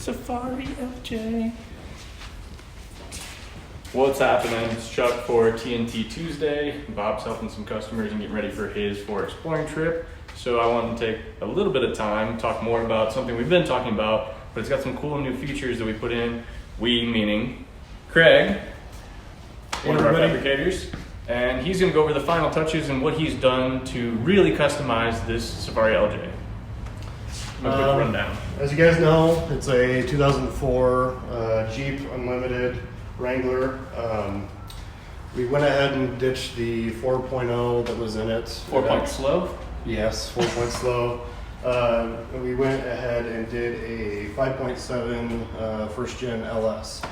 Safari LJ. What's happening? It's Chuck for TNT Tuesday. Bob's helping some customers and getting ready for his exploring trip. So I wanted to take a little bit of time, talk more about something we've been talking about, but it's got some cool new features that we put in. We, meaning Kraig, one of our fabricators, and he's going to go over the final touches and what he's done to really customize this Safari LJ. A quick rundown. As you guys know, it's a 2004 Jeep Unlimited Wrangler. We went ahead and ditched the 4.0 that was in it. 4-point slow? Yes, 4-point slow. We went ahead and did a 5.7 first gen LS.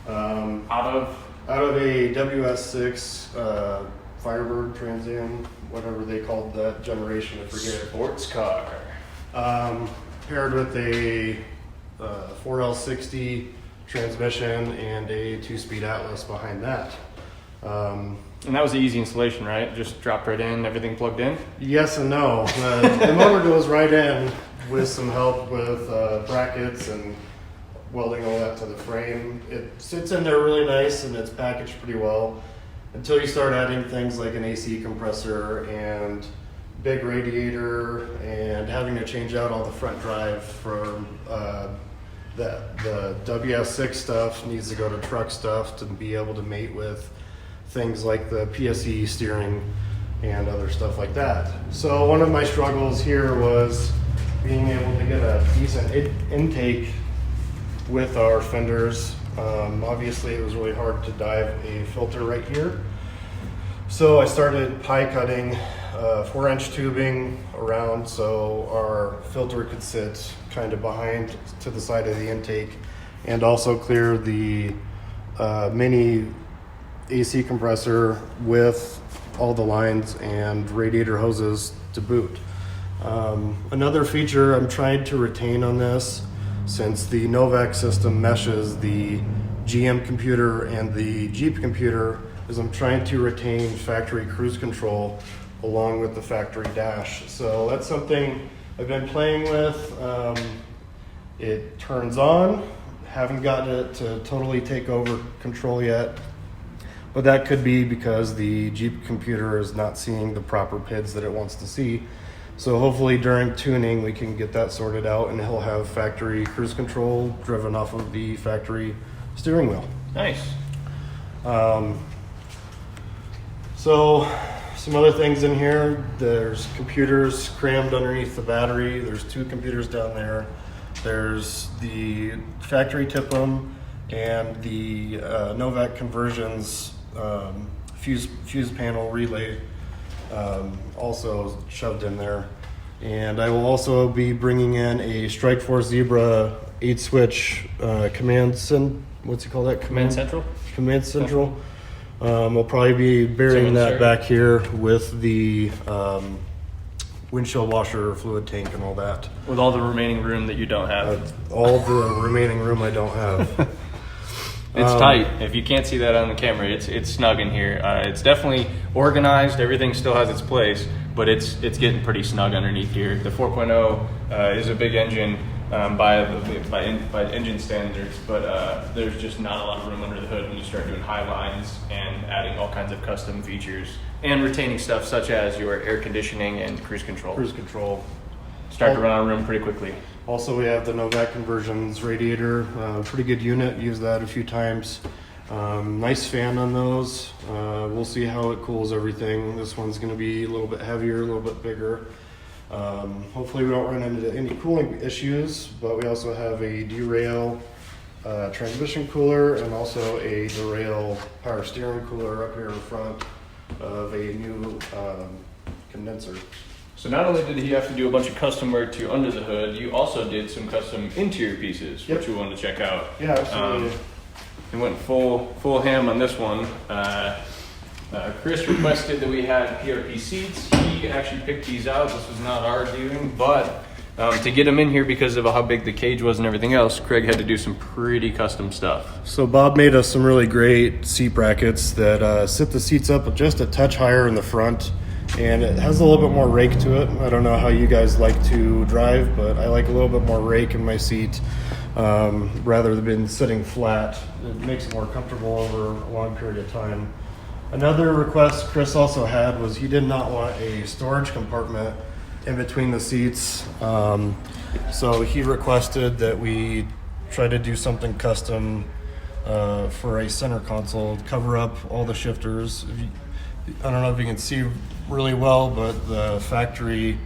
Out of a WS6 Firebird Trans Am, whatever they called that generation, I forget. Sports car. Paired with a 4L60 transmission and a 2-speed Atlas behind that. And that was the easy installation, right? Just dropped right in, everything plugged in? Yes and no. The motor goes right in with some help with brackets and welding all that to the frame. It sits in there really nice and it's packaged pretty well until you start adding things like an AC compressor and big radiator and having to change out all the front drive from the WS6 stuff needs to go to truck stuff to be able to mate with things like the PSE steering and other stuff like that. So one of my struggles here was being able to get a decent intake with our fenders. Obviously it was really hard to dive a filter right here. So I started pie cutting 4-inch tubing around so our filter could sit kind of behind to the side of the intake and also clear the mini AC compressor with all the lines and radiator hoses to boot. Another feature I'm trying to retain on this, since the Novak system meshes the GM computer and the Jeep computer, is I'm trying to retain factory cruise control along with the factory dash. So that's something I've been playing with. It turns on, haven't gotten it to totally take over control yet, but that could be because the Jeep computer is not seeing the proper PIDs that it wants to see. So hopefully during tuning we can get that sorted out and he'll have factory cruise control driven off of the factory steering wheel. Nice. So some other things in here, there's computers crammed underneath the battery. There's 2 computers down there. There's the factory TIPM and the Novak Conversions fuse panel relay also shoved in there. And I will also be bringing in a Strikeforce Zebra 8-switch command central. We'll probably be burying that back here with the windshield washer, fluid tank, and all that. With all the remaining room that you don't have. All the remaining room I don't have. It's tight. If you can't see that on the camera, it's snug in here. It's definitely organized. Everything still has its place, but it's getting pretty snug underneath here. The 4.0 is a big engine by engine standards, but there's just not a lot of room under the hood when you start doing high lines and adding all kinds of custom features and retaining stuff such as your air conditioning and cruise control. Start to run out of room pretty quickly. Also, we have the Novak Conversions radiator, pretty good unit, used that a few times. Nice fan on those. We'll see how it cools everything. This one's going to be a little bit heavier, a little bit bigger. Hopefully we don't run into any cooling issues, but we also have a derail transmission cooler and also a derail power steering cooler up here in front of a new condenser. So not only did he have to do a bunch of custom work to under the hood, you also did some custom interior pieces, which we wanted to check out. Yeah, absolutely. We went full ham on this one. Chris requested that we had PRP seats. He actually picked these out. This was not our doing, but to get them in here because of how big the cage was and everything else, Kraig had to do some pretty custom stuff. So Bob made us some really great seat brackets that sit the seats up just a touch higher in the front, and it has a little bit more rake to it. I don't know how you guys like to drive, but I like a little bit more rake in my seat. rather than sitting flat. It makes it more comfortable over a long period of time. Another request Chris also had was he did not want a storage compartment in between the seats. So he requested that we try to do something custom for a center console, cover up all the shifters. I don't know if you can see really well, but the factory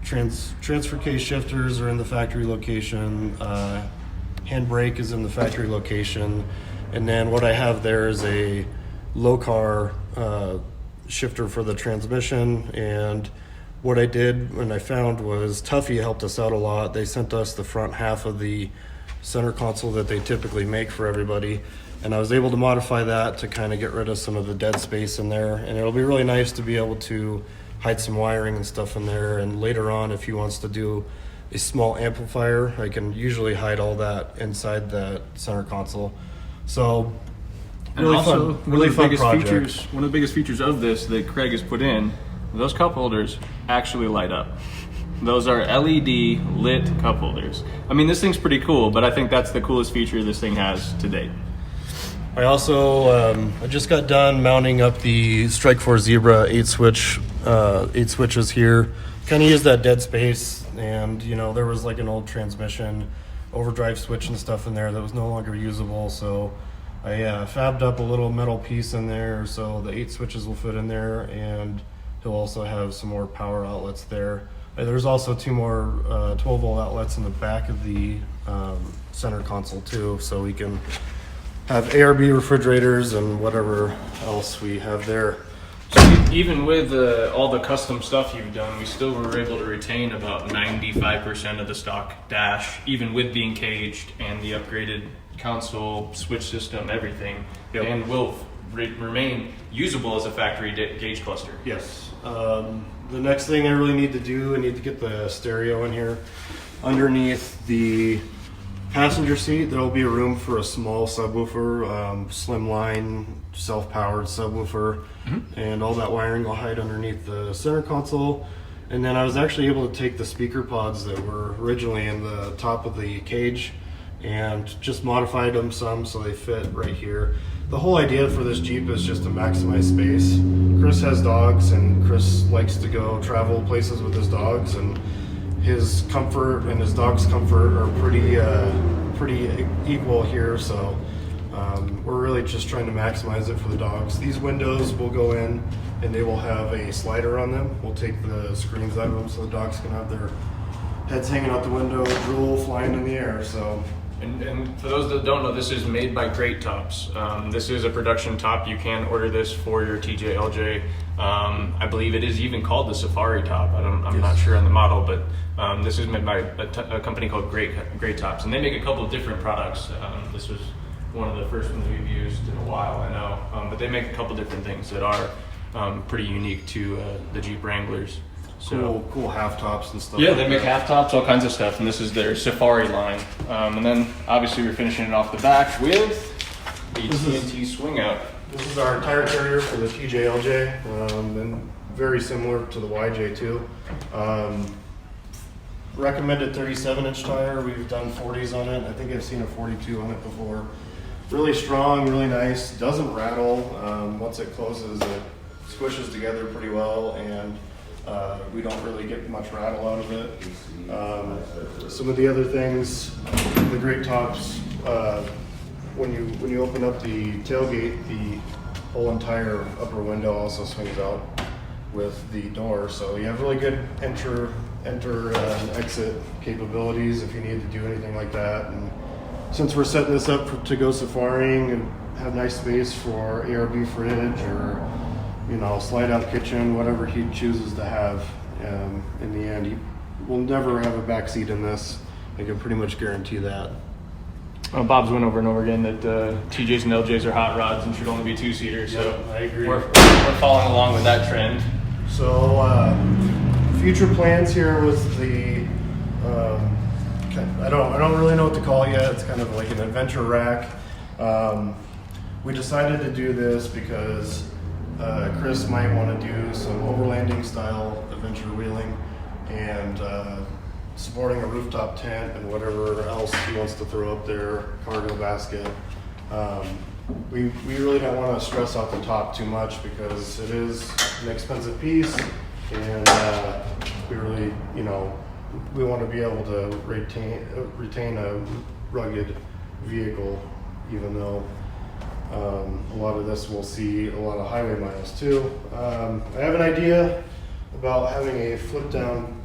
transfer case shifters are in the factory location. Handbrake is in the factory location. And then what I have there is a low car shifter for the transmission. And what I did and I found was Tuffy helped us out a lot. They sent us the front half of the center console that they typically make for everybody. And I was able to modify that to kind of get rid of some of the dead space in there. And it'll be really nice to be able to hide some wiring and stuff in there. And later on, if he wants to do a small amplifier, I can usually hide all that inside the center console. So really also, fun, really fun project. One of the biggest features of this that Kraig has put in, those cup holders actually light up. Those are LED lit cup holders. I mean, this thing's pretty cool, but I think that's the coolest feature this thing has to date. I also I just got done mounting up the Strike Force Zebra 8 switches here. Kind of used that dead space, and you know there was like an old transmission overdrive switch and stuff in there that was no longer usable. So I fabbed up a little metal piece in there, so the 8 switches will fit in there, and he'll also have some more power outlets there. There's also 2 more 12-volt outlets in the back of the center console too, so we can have ARB refrigerators and whatever else we have there. So even with all the custom stuff you've done, we still were able to retain about 95% of the stock dash, even with being caged and the upgraded console, switch system, everything, Yep. and will remain usable as a factory gauge cluster. Yes. The next thing I really need to do, I need to get the stereo in here. Underneath the passenger seat, there will be a room for a small subwoofer, slimline, self-powered subwoofer, and all that wiring will hide underneath the center console. And then I was actually able to take the speaker pods that were originally in the top of the cage and just modified them some so they fit right here. The whole idea for this Jeep is just to maximize space. Chris has dogs, and Chris likes to go travel places with his dogs, and his comfort and his dog's comfort are pretty equal here. So we're really just trying to maximize it for the dogs. These windows will go in, and they will have a slider on them. We'll take the screens out of them so the dogs can have their heads hanging out the window, drool flying in the air. So. And for those that don't know, this is made by Great Tops. This is a production top. You can order this for your TJ/LJ. I believe it is even called the Safari top. I'm not sure on the model, but this is made by a company called Great Tops, and they make a couple of different products. This was one of the first ones we've used in a while, I know. But they make a couple different things that are pretty unique to the Jeep Wranglers. So Cool half tops and stuff. Yeah, like they make that. half tops, all kinds of stuff, and this is their Safari line. And then obviously we're finishing it off the back with the TNT swing out. This is our tire carrier for the TJ/LJ, and very similar to the YJ too. Recommended 37-inch tire. We've done 40s on it. I think I've seen a 42 on it before. Really strong, really nice. Doesn't rattle. Once it closes, it squishes together pretty well, and we don't really get much rattle out of it. Some of the other things, the Great Tops, when you open up the tailgate, the whole entire upper window also swings out with the door. So you have really good enter and exit capabilities if you need to do anything like that. And since we're setting this up to go safaring and have nice space for ARB fridge or slide out kitchen, whatever he chooses to have. In the end, he will never have a back seat in this. I can pretty much guarantee that. Bob's went over and over again that TJs and LJs are hot rods and should only be 2-seaters. Yep, So I agree. We're following along with that trend. So future plans here was the I don't really know what to call it yet. It's kind of like an adventure rack. We decided to do this because Chris might want to do some overlanding style adventure wheeling, and supporting a rooftop tent and whatever else he wants to throw up there, cargo basket. We really don't want to stress out the top too much because it is an expensive piece, and we really, we want to be able to retain a rugged vehicle, even though a lot of this will see a lot of highway miles too. I have an idea about having a flip down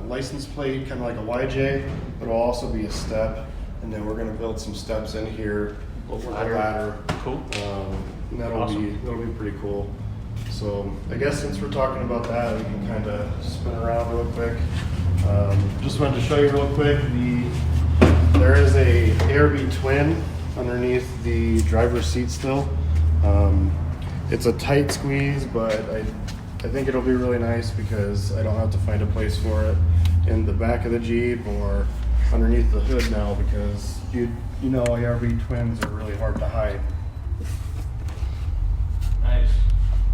license plate, kind of like a YJ, but it'll also be a step, and then we're going to build some steps in here over the ladder. Cool. And that'll be pretty cool. So I guess since we're talking about that, we can kind of spin around real quick. Just wanted to show you real quick, there is a ARB twin underneath the driver's seat still. It's a tight squeeze, but I think it'll be really nice because I don't have to find a place for it in the back of the Jeep or underneath the hood now, because ARB twins are really hard to hide. Nice.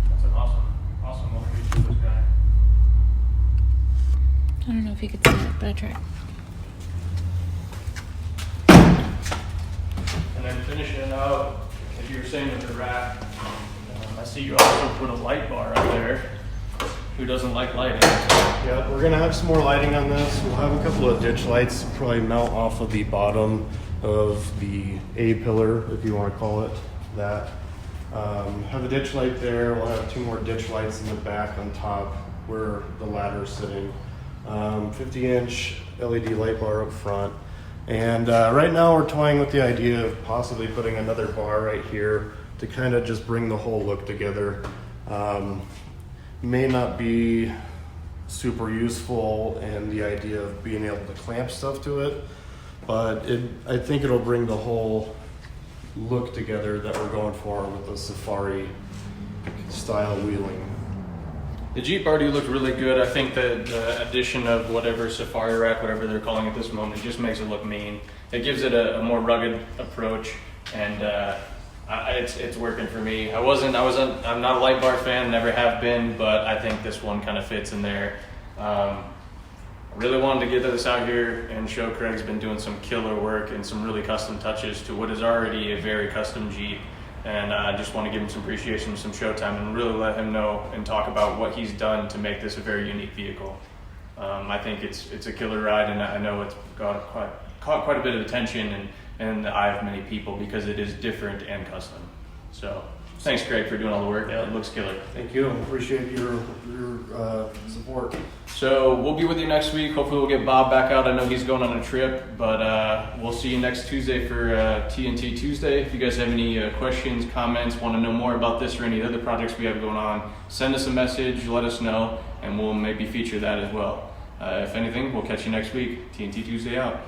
That's an awesome motivation for this guy. I don't know if you could see it, but I tried. And then finishing it out, as you were saying with the rack, I see you also put a light bar up there. Who doesn't like lighting? Yeah, we're gonna have some more lighting on this. We'll have a couple of ditch lights, probably mount off of the bottom of the A pillar, if you want to call it that. Have a ditch light there. We'll have 2 more ditch lights in the back on top where the ladder's sitting. 50-inch LED light bar up front. And right now we're toying with the idea of possibly putting another bar right here to kind of just bring the whole look together. May not be super useful in the idea of being able to clamp stuff to it, but I think it'll bring the whole look together that we're going for with the safari style wheeling. The Jeep already looked really good. I think that the addition of whatever safari rack, whatever they're calling it this moment, just makes it look mean. It gives it a more rugged approach, and it's working for me. I'm not a light bar fan, never have been, but I think this one kind of fits in there. I really wanted to get this out here and show Kraig's been doing some killer work and some really custom touches to what is already a very custom Jeep. And I just want to give him some appreciation, some showtime, and really let him know and talk about what he's done to make this a very unique vehicle. I think it's a killer ride, and I know it's caught quite a bit of attention in the eye of many people because it is different and custom. So thanks, Kraig, for doing all the work. Yeah, it looks killer. Thank you. Appreciate your support. So we'll be with you next week. Hopefully we'll get Bob back out. I know he's going on a trip, but we'll see you next Tuesday for TNT Tuesday. If you guys have any questions, comments, want to know more about this or any other projects we have going on, send us a message, let us know, and we'll maybe feature that as well. If anything, we'll catch you next week. TNT Tuesday out.